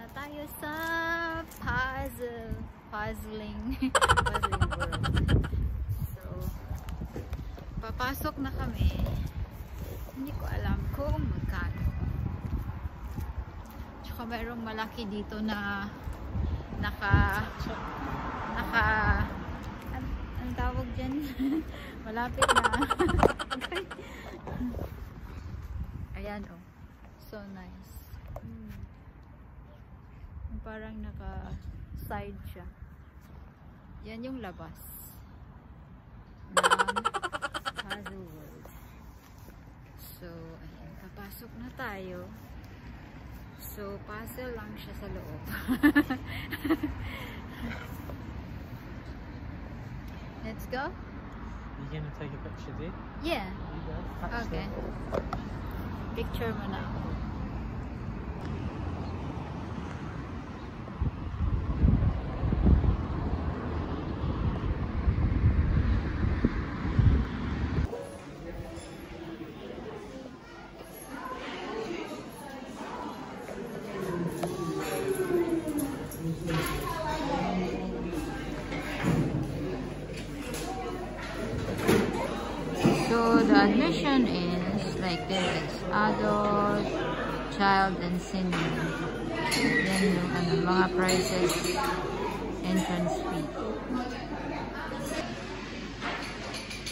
na tayo sa puzzling world. So, papasok na kami. Hindi ko alam kung magkano. Tsaka mayroong malaki dito na ang tawag dyan? Malapit na. Ayan, oh. So nice. Parang naka-side siya. Yan yung labas ng Puzzle World. So, ayan. Papasok na tayo. So, puzzle lang siya sa loob. Let's go. You gonna take a picture, dude? Yeah. Okay. Picture mo na. So the admission is like this: adult, child, and senior. Then yung mga prices, entrance fee.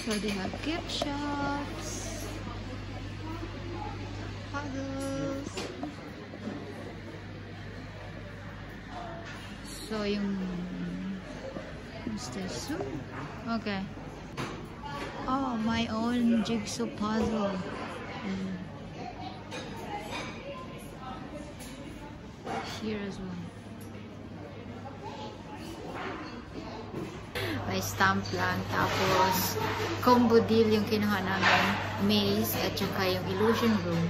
So they have gift shops, puzzles. So yung what's this? Okay. Oh, my own jigsaw puzzle. Here as well. May stamp lang. Tapos, combo deal yung kinuha namin. Maze at saka yung illusion room.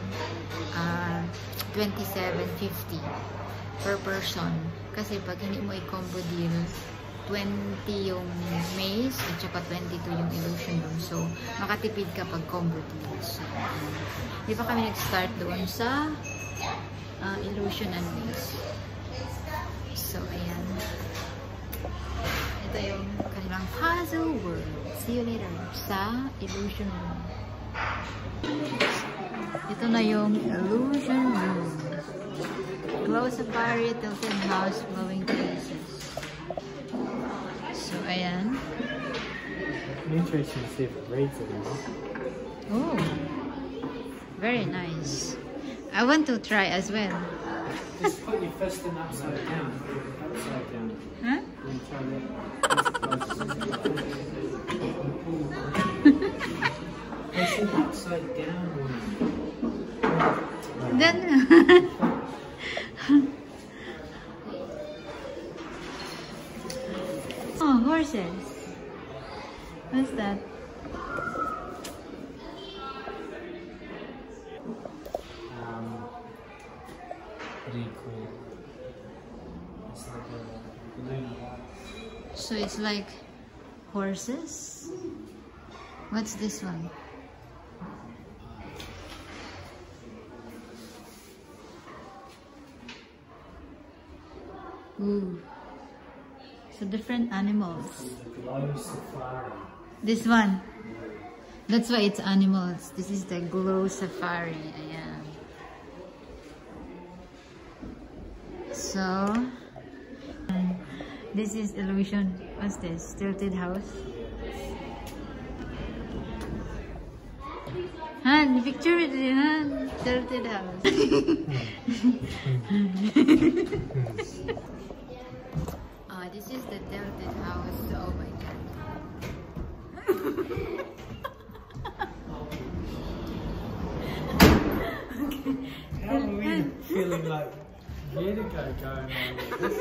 27.50 per person. Kasi pag hindi mo i-combo deal, 20 yung maze at saka 22 yung illusion room. So, makatipid ka pag combo deal. So, di pa kami nag-start doon sa illusion and maze. So, ayan. Ito yung kanilang puzzle world. See you later sa illusion room. Ito na yung illusion room. Glow Safari, Tilted House, Glowing Places. So, ayan. I'm interested to see if it reads it now. Oh, very nice. I want to try as well. Just put your fist in upside down. Upside down. Huh? And try that. It's an upside down one. Then, oh, horses. What's that? What do you call it? It's like a balloon. So it's like horses? What's this one? Ooh. So different animals. Glow Safari. This one. That's why it's animals. This is the Glow Safari. Ayan. So, this is illusion. What's this? Tilted House. Han, picture it, Han. Tilted House. This is the Tilted House. Oh my god. Halloween feeling like Vertigo going on with this.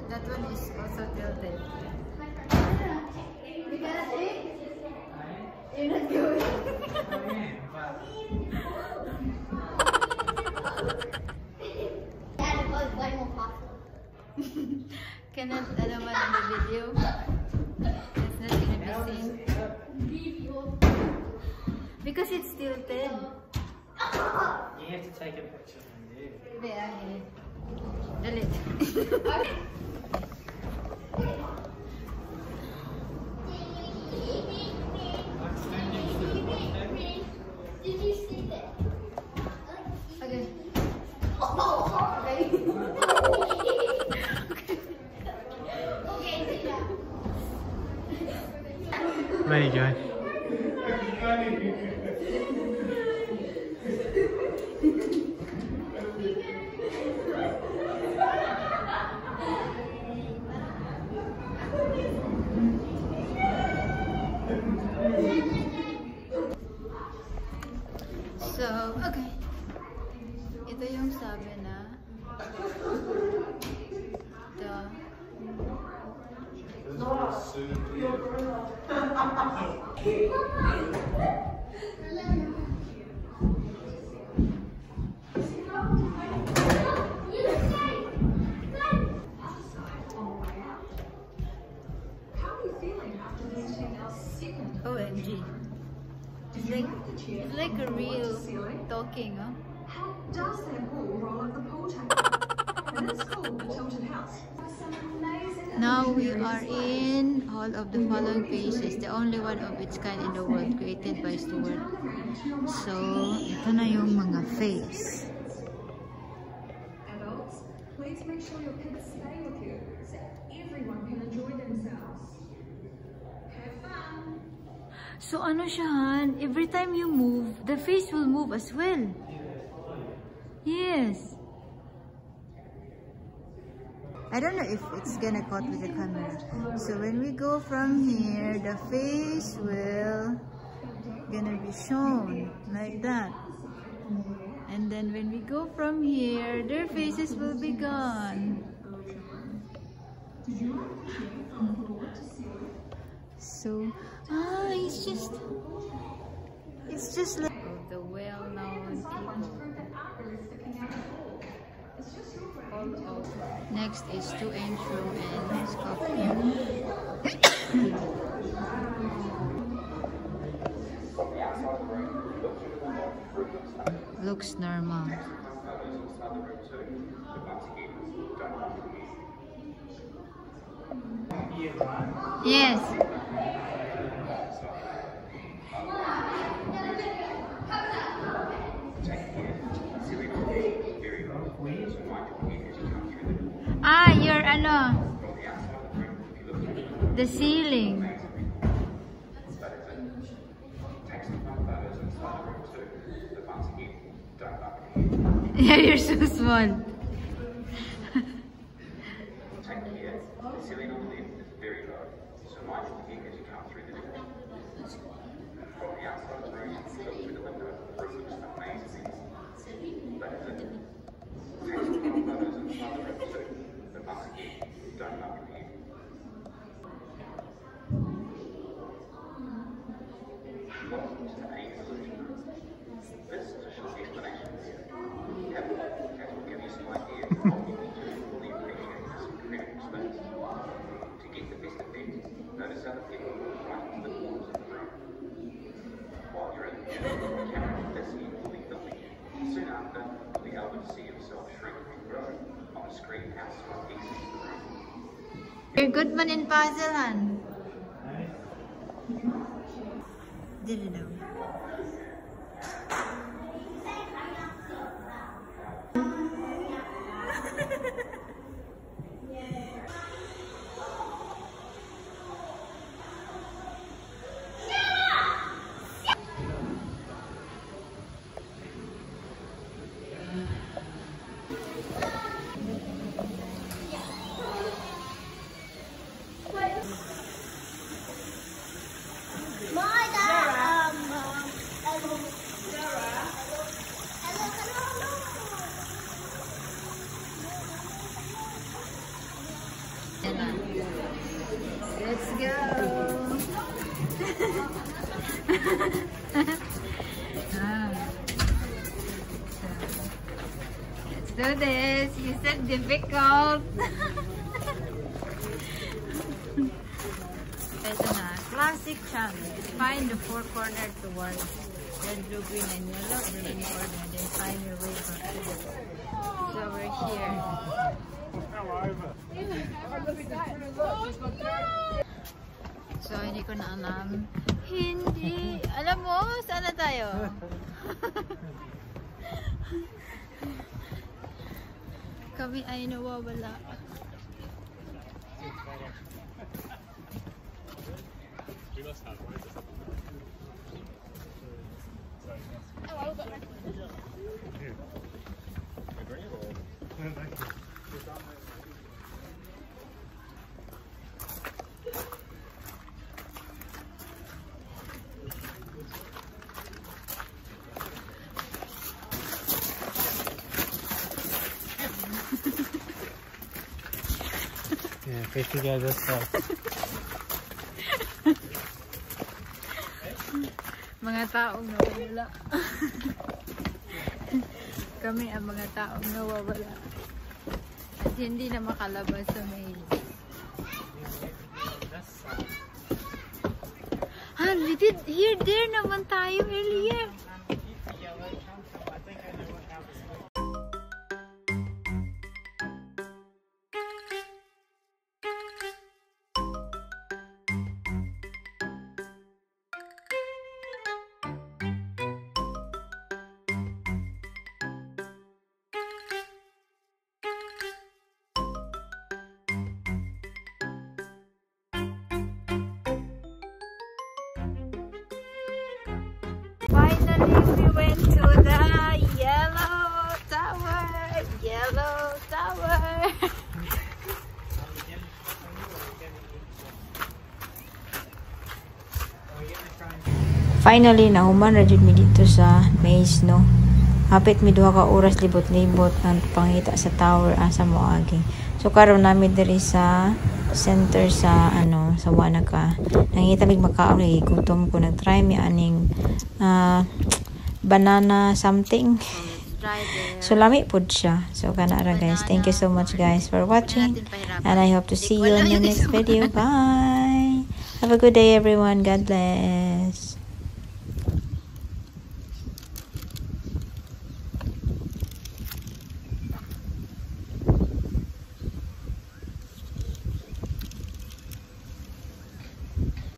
That one is also tilted. You're not going. I am, but Cannot naman in the video. It's not gonna be seen. Because it's tilted. You have to take a picture from there. Dalit. Did you see that? Okay. There you go. So, okay. Ito yung sabi na OMG. It's like a real talking, huh? How does their pool roll up the pool tank? And it's called the Tilted House. Now we are in all of the following faces, the only one of its kind in the world, created by Stuart. So, ito na yung mga face. Adults, please make sure your kids stay with you so everyone can enjoy themselves. Have fun! So ano siya, Han? Every time you move, the face will move as well. Yes. I don't know if it's gonna cut with the camera. So when we go from here, the face will gonna be shown like that. And then when we go from here, their faces will be gone. So, it's just like the well-known people. Next is To and Fro and Scorpion. Looks normal. Yes. Ah, your ano? The ceiling. Yeah, you're so small. You're good man in puzzle, Han. Didn't know. Let's go. Let's do this. You said difficult. Ito na. Classic challenge. Find the four corner towards red, blue, green, and yellow. And then in order. Then find your way back to the So we're here. So hindi ko na alam. Hindi. Alam mo, saan na tayo? Kami ay nawawala. Yeah, face together stuff. Mga taong nawawala. Kami ang mga taong nawawala. At hindi na makalabas sa maze. We did there naman tayo earlier. Finally, we went to the Yellow Tower. Yellow Tower. Finally, nahuman ra jud mi dito sa maze, no. Hapit mi duha ka oras libot-libot ang pangita sa tower asa mo agi. So karon namin diri sa center sa sa Wanaka. Nangita mig makaon lagi gutom ko, nag-try mi aning banana something. So lami pod siya. So kana ra guys. Thank you so much guys for watching, and I hope to see you in the next video. Bye. Have a good day everyone. God bless.